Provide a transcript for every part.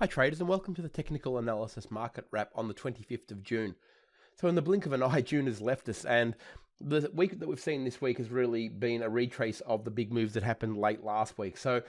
Hi traders, and welcome to the Technical Analysis Market Wrap on the 25th of June. So in the blink of an eye, June has left us, and the week that we've seen this week has really been a retrace of the big moves that happened late last week. So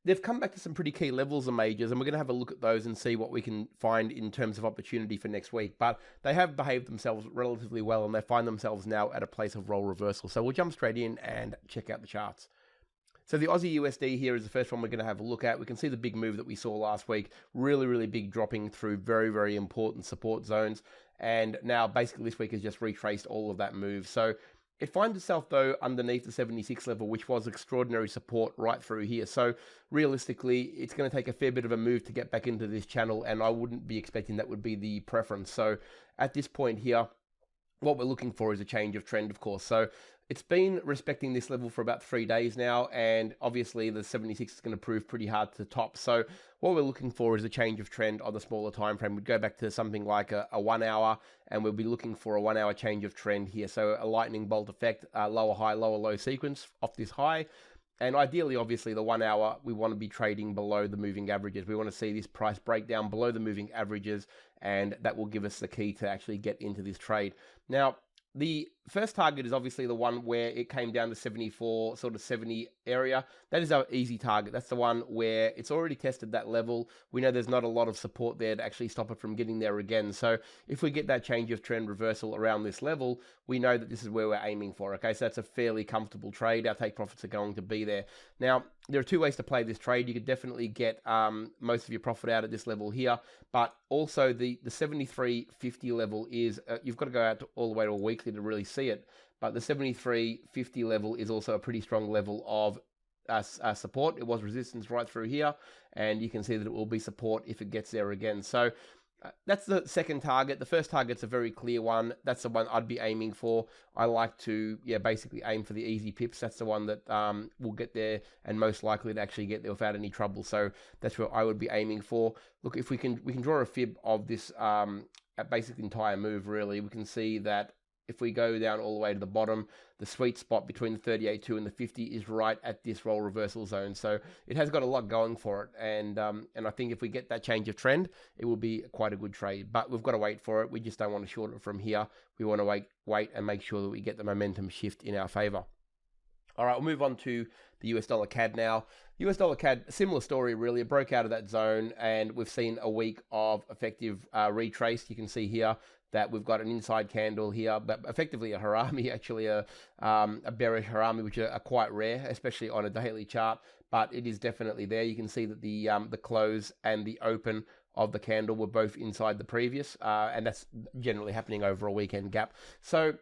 they've come back to some pretty key levels of majors, and we're going to have a look at those and see what we can find in terms of opportunity for next week. But they have behaved themselves relatively well, and they find themselves now at a place of role reversal. So we'll jump straight in and check out the charts. So the Aussie USD here is the first one we're going to have a look at. We can see the big move that we saw last week, really big, dropping through very important support zones. And now basically this week has just retraced all of that move. So it finds itself though underneath the 76 level, which was extraordinary support right through here. So realistically, it's going to take a fair bit of a move to get back into this channel, and I wouldn't be expecting that would be the preference. So at this point here, what we're looking for is a change of trend, of course. So it's been respecting this level for about 3 days now, and obviously the 76 is going to prove pretty hard to top. So what we're looking for is a change of trend on the smaller time frame. We'd go back to something like a 1 hour, and we'll be looking for a 1 hour change of trend here. So a lightning bolt effect, lower high, lower low sequence off this high. And ideally, obviously, the 1 hour, we want to be trading below the moving averages. We want to see this price break down below the moving averages, and that will give us the key to actually get into this trade. Now, the first target is obviously the one where it came down to 74, sort of 70 area. That is our easy target. That's the one where it's already tested that level. We know there's not a lot of support there to actually stop it from getting there again. So if we get that change of trend reversal around this level, we know that this is where we're aiming for. Okay, so that's a fairly comfortable trade. Our take profits are going to be there. Now, there are two ways to play this trade. You could definitely get most of your profit out at this level here, but also the 73.50 level is, you've got to go out all the way to a weekly to really see it, but the 73.50 level is also a pretty strong level of support. It was resistance right through here, and you can see that it will be support if it gets there again. So that's the second target. The first target's a very clear one. That's the one I'd be aiming for. I like to, basically aim for the easy pips. That's the one that will get there and most likely to actually get there without any trouble. So that's what I would be aiming for. Look, if we can draw a fib of this basic entire move, really. We can see that if we go down all the way to the bottom, the sweet spot between the 38.2 and the 50 is right at this roll reversal zone. So it has got a lot going for it. And I think if we get that change of trend, it will be quite a good trade. But we've got to wait for it. We just don't want to short it from here. We want to wait and make sure that we get the momentum shift in our favor. All right, we'll move on to the US dollar CAD now. US dollar CAD, similar story really. It broke out of that zone, and we've seen a week of effective retrace. You can see here that we've got an inside candle here, but effectively a harami, actually a bearish harami, which are quite rare, especially on a daily chart, but it is definitely there. You can see that the close and the open of the candle were both inside the previous, and that's generally happening over a weekend gap. So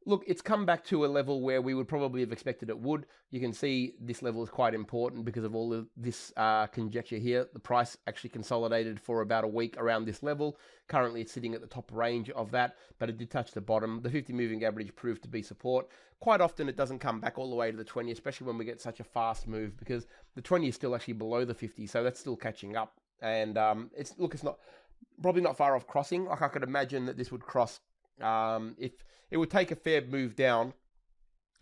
look, it's come back to a level where we would probably have expected it would. You can see this level is quite important because of all of this conjecture here. The price actually consolidated for about a week around this level. Currently, it's sitting at the top range of that, but it did touch the bottom. The 50 moving average proved to be support. Quite often, it doesn't come back all the way to the 20, especially when we get such a fast move, because the 20 is still actually below the 50, so that's still catching up. And it's not probably not far off crossing. Like I could imagine that this would cross if it would take a fair move down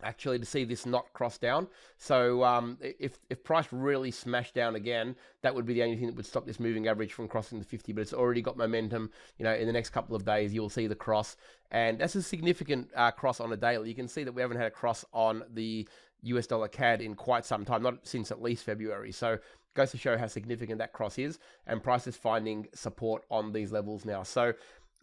actually to see this not cross down. So if price really smashed down again, that would be the only thing that would stop this moving average from crossing the 50, but it's already got momentum. In the next couple of days you'll see the cross, and that's a significant cross on a daily. You can see that we haven't had a cross on the US dollar CAD in quite some time, not since at least February. So goes to show how significant that cross is, and price is finding support on these levels now. So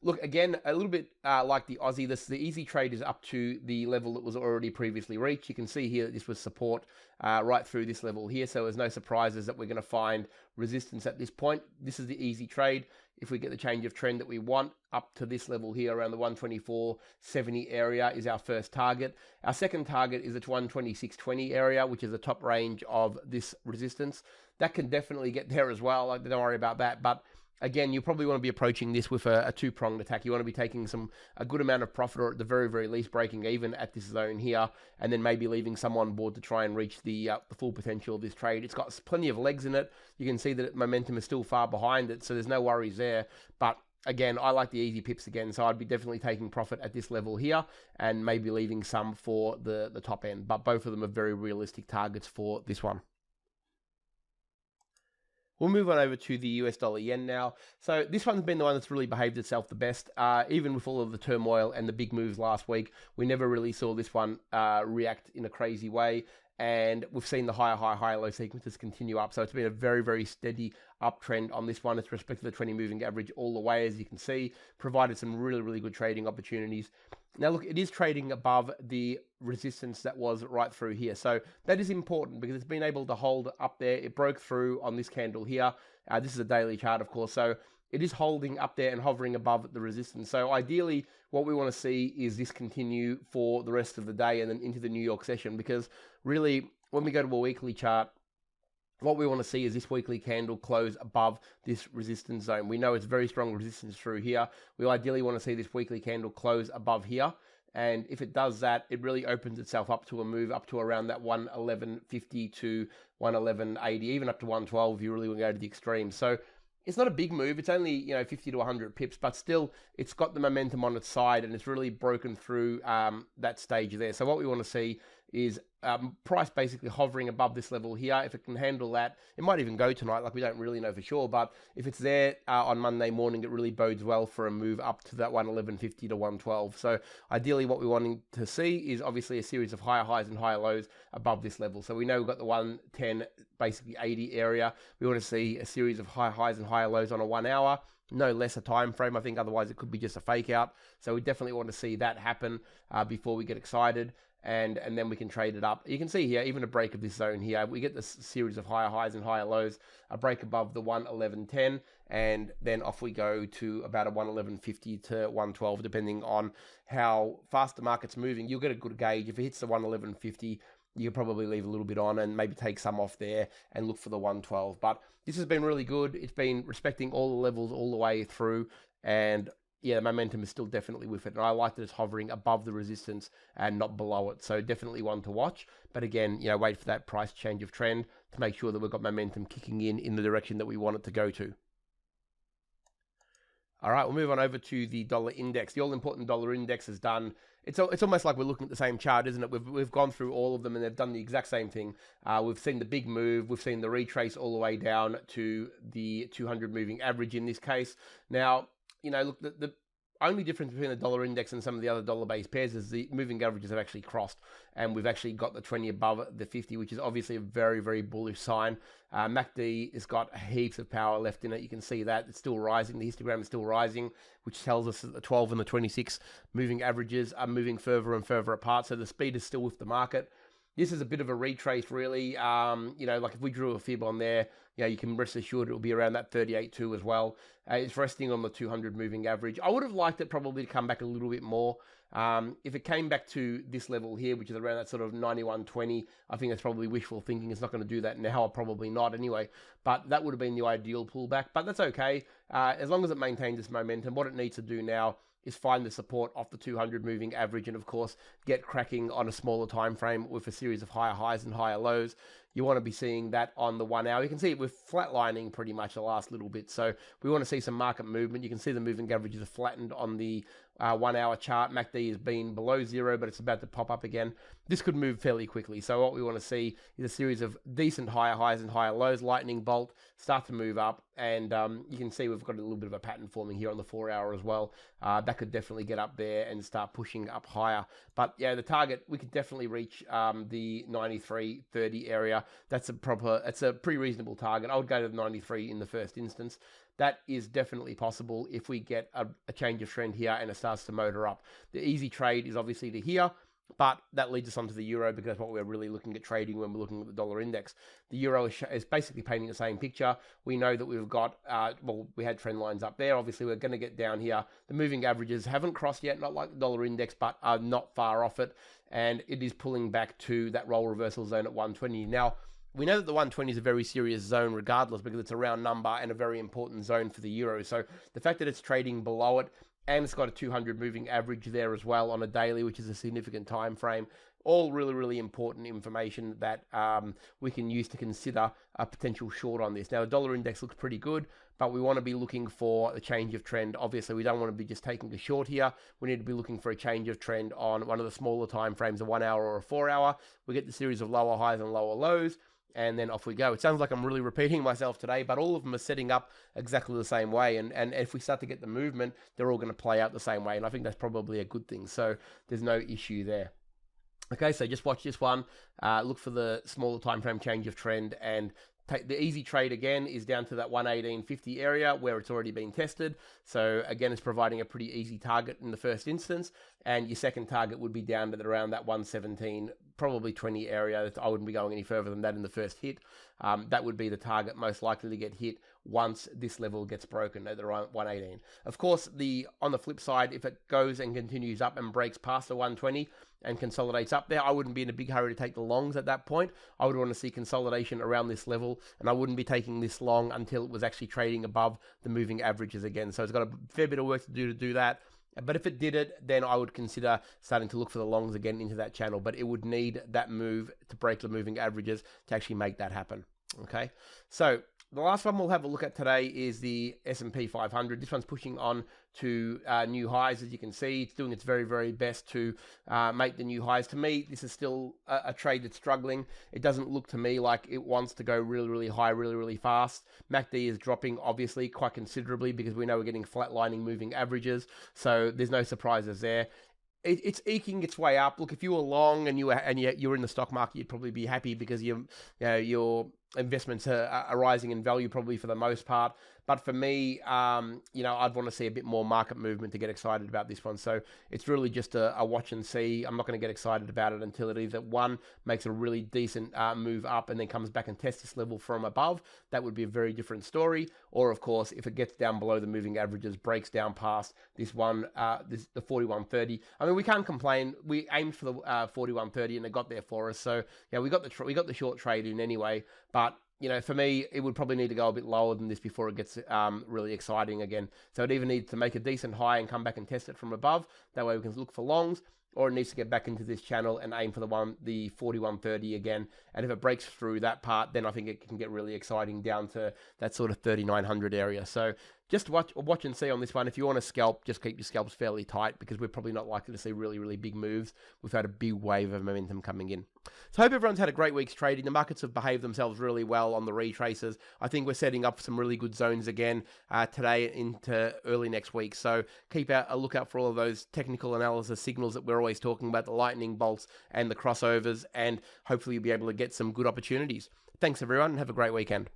look, again, a little bit like the Aussie, the easy trade is up to the level that was already previously reached. You can see here that this was support right through this level here, so there's no surprises that we're going to find resistance at this point. This is the easy trade. If we get the change of trend that we want up to this level here around the 124.70 area is our first target. Our second target is the 126.20 area, which is the top range of this resistance. That can definitely get there as well. Don't worry about that, but again, you probably want to be approaching this with a two-pronged attack. You want to be taking a good amount of profit, or at the very least breaking even at this zone here, and then maybe leaving some on board to try and reach the full potential of this trade. It's got plenty of legs in it. You can see that momentum is still far behind it, so there's no worries there. But again, I like the easy pips again, so I'd be definitely taking profit at this level here and maybe leaving some for the top end. But both of them are very realistic targets for this one. We'll move on over to the US dollar yen now. So this one's been the one that's really behaved itself the best. Even with all of the turmoil and the big moves last week, we never really saw this one react in a crazy way. And we've seen the higher low sequences continue up. So it's been a very, very steady uptrend on this one. It's respect to the 20 moving average all the way, as you can see, provided some really, really good trading opportunities. Now, look, it is trading above the resistance that was right through here. So that is important because it's been able to hold up there. It broke through on this candle here. This is a daily chart, of course. So it is holding up there and hovering above the resistance. So ideally, what we want to see is this continue for the rest of the day and then into the New York session, because really, when we go to a weekly chart, what we want to see is this weekly candle close above this resistance zone. We know it's very strong resistance through here. We ideally want to see this weekly candle close above here. And if it does that, it really opens itself up to a move up to around that 111.50 to 111.80, even up to 112 if you really want to go to the extreme. So it's not a big move. It's only, 50 to 100 pips, but still it's got the momentum on its side and it's really broken through that stage there. So what we want to see is price basically hovering above this level here. If it can handle that, it might even go tonight, like we don't really know for sure, but if it's there on Monday morning, it really bodes well for a move up to that 111.50 to 112. So ideally what we're wanting to see is obviously a series of higher highs and higher lows above this level. So we know we've got the 110, basically 80 area. We want to see a series of high highs and higher lows on a 1 hour. No less a time frame, I think, otherwise it could be just a fake out. So we definitely want to see that happen before we get excited. And then we can trade it up. You can see here, even a break of this zone here, we get this series of higher highs and higher lows, a break above the 111.10, and then off we go to about a 111.50 to 112, depending on how fast the market's moving. You'll get a good gauge. If it hits the 111.50, you can probably leave a little bit on and maybe take some off there and look for the 112. But this has been really good. It's been respecting all the levels all the way through, and yeah, the momentum is still definitely with it. And I like that it's hovering above the resistance and not below it. So definitely one to watch. But again, wait for that price change of trend to make sure that we've got momentum kicking in the direction that we want it to go to. All right, we'll move on over to the dollar index. The all-important dollar index is done. It's almost like we're looking at the same chart, isn't it? We've gone through all of them and they've done the exact same thing. We've seen the big move. We've seen the retrace all the way down to the 200 moving average in this case. Now, look, the only difference between the dollar index and some of the other dollar-based pairs is the moving averages have actually crossed, and we've actually got the 20 above the 50, which is obviously a very, very bullish sign. MACD has got heaps of power left in it. You can see that it's still rising. The histogram is still rising, which tells us that the 12 and the 26 moving averages are moving further and further apart. So the speed is still with the market. This is a bit of a retrace, really. Like if we drew a fib on there, you can rest assured it'll be around that 38.2 as well. It's resting on the 200 moving average. I would have liked it probably to come back a little bit more. If it came back to this level here, which is around that sort of 91.20, I think that's probably wishful thinking. It's not going to do that now, probably not anyway. But that would have been the ideal pullback. But that's okay. As long as it maintains this momentum, what it needs to do now is find the support off the 200 moving average and, of course, get cracking on a smaller time frame with a series of higher highs and higher lows. You want to be seeing that on the 1 hour. You can see it with flatlining pretty much the last little bit. So we want to see some market movement. You can see the moving averages are flattened on the 1 hour chart. MACD has been below zero, but it's about to pop up again. This could move fairly quickly. So what we want to see is a series of decent higher highs and higher lows, lightning bolt, start to move up. And you can see we've got a little bit of a pattern forming here on the 4 hour as well. That could definitely get up there and start pushing up higher. But yeah, the target, we could definitely reach the 93.30 area. That's a pretty reasonable target. I would go to the 93 in the first instance. That is definitely possible if we get a change of trend here and it starts to motor up. The easy trade is obviously to here, but that leads us onto the euro because that's what we're really looking at trading when we're looking at the dollar index. The euro is basically painting the same picture. We know that we've got, we had trend lines up there. Obviously, we're going to get down here. The moving averages haven't crossed yet, not like the dollar index, but are not far off it. And it is pulling back to that roll reversal zone at 120. Now, we know that the 120 is a very serious zone regardless because it's a round number and a very important zone for the euro. So the fact that it's trading below it and it's got a 200 moving average there as well on a daily, which is a significant time frame, all really, really important information that we can use to consider a potential short on this. Now, the dollar index looks pretty good, but we want to be looking for a change of trend. Obviously, we don't want to be just taking a short here. We need to be looking for a change of trend on one of the smaller time frames, a 1 hour or a 4 hour. We get the series of lower highs and lower lows, and then off we go. It sounds like I'm really repeating myself today, but all of them are setting up exactly the same way. And if we start to get the movement, they're all going to play out the same way. And I think that's probably a good thing. So there's no issue there. Okay, so just watch this one. Look for the smaller time frame change of trend, and the easy trade again is down to that 118.50 area where it's already been tested. So again, it's providing a pretty easy target in the first instance, and your second target would be down to around that 117, probably 20 area. I wouldn't be going any further than that in the first hit. That would be the target most likely to get hit once this level gets broken at around 118. Of course, on the flip side, if it goes and continues up and breaks past the 120 and consolidates up there, I wouldn't be in a big hurry to take the longs at that point. I would want to see consolidation around this level, and I wouldn't be taking this long until it was actually trading above the moving averages again. So it's got a fair bit of work to do that. But if it did it, then I would consider starting to look for the longs again into that channel. But it would need that move to break the moving averages to actually make that happen. Okay, so the last one we'll have a look at today is the S&P 500. This one's pushing on to new highs. As you can see, it's doing its very, very best to make the new highs. To me, this is still a trade that's struggling. It doesn't look to me like it wants to go really, really high, really, really fast. MACD is dropping, obviously, quite considerably because we know we're getting flatlining moving averages. So there's no surprises there. It's eking its way up. Look, if you were long and you were in the stock market, you'd probably be happy because your investments are rising in value probably for the most part. But for me, I'd want to see a bit more market movement to get excited about this one. So it's really just a watch and see. I'm not going to get excited about it until it either, one, makes a really decent move up and then comes back and tests this level from above. That would be a very different story. Or, of course, if it gets down below the moving averages, breaks down past this one, the 41.30. I mean, we can't complain. We aimed for the 41.30 and it got there for us. So, yeah, we got the short trade in anyway. But for me, it would probably need to go a bit lower than this before it gets really exciting again. So it either needs to make a decent high and come back and test it from above. That way we can look for longs, or it needs to get back into this channel and aim for the 41.30 again. And if it breaks through that part, then I think it can get really exciting down to that sort of 3,900 area. So just watch and see on this one. If you want to scalp, just keep your scalps fairly tight because we're probably not likely to see really, really big moves. We've had a big wave of momentum coming in. So I hope everyone's had a great week's trading. The markets have behaved themselves really well on the retraces. I think we're setting up some really good zones again today into early next week. So keep a lookout for all of those technical analysis signals that we're always talking about, the lightning bolts and the crossovers, and hopefully you'll be able to get some good opportunities. Thanks everyone and have a great weekend.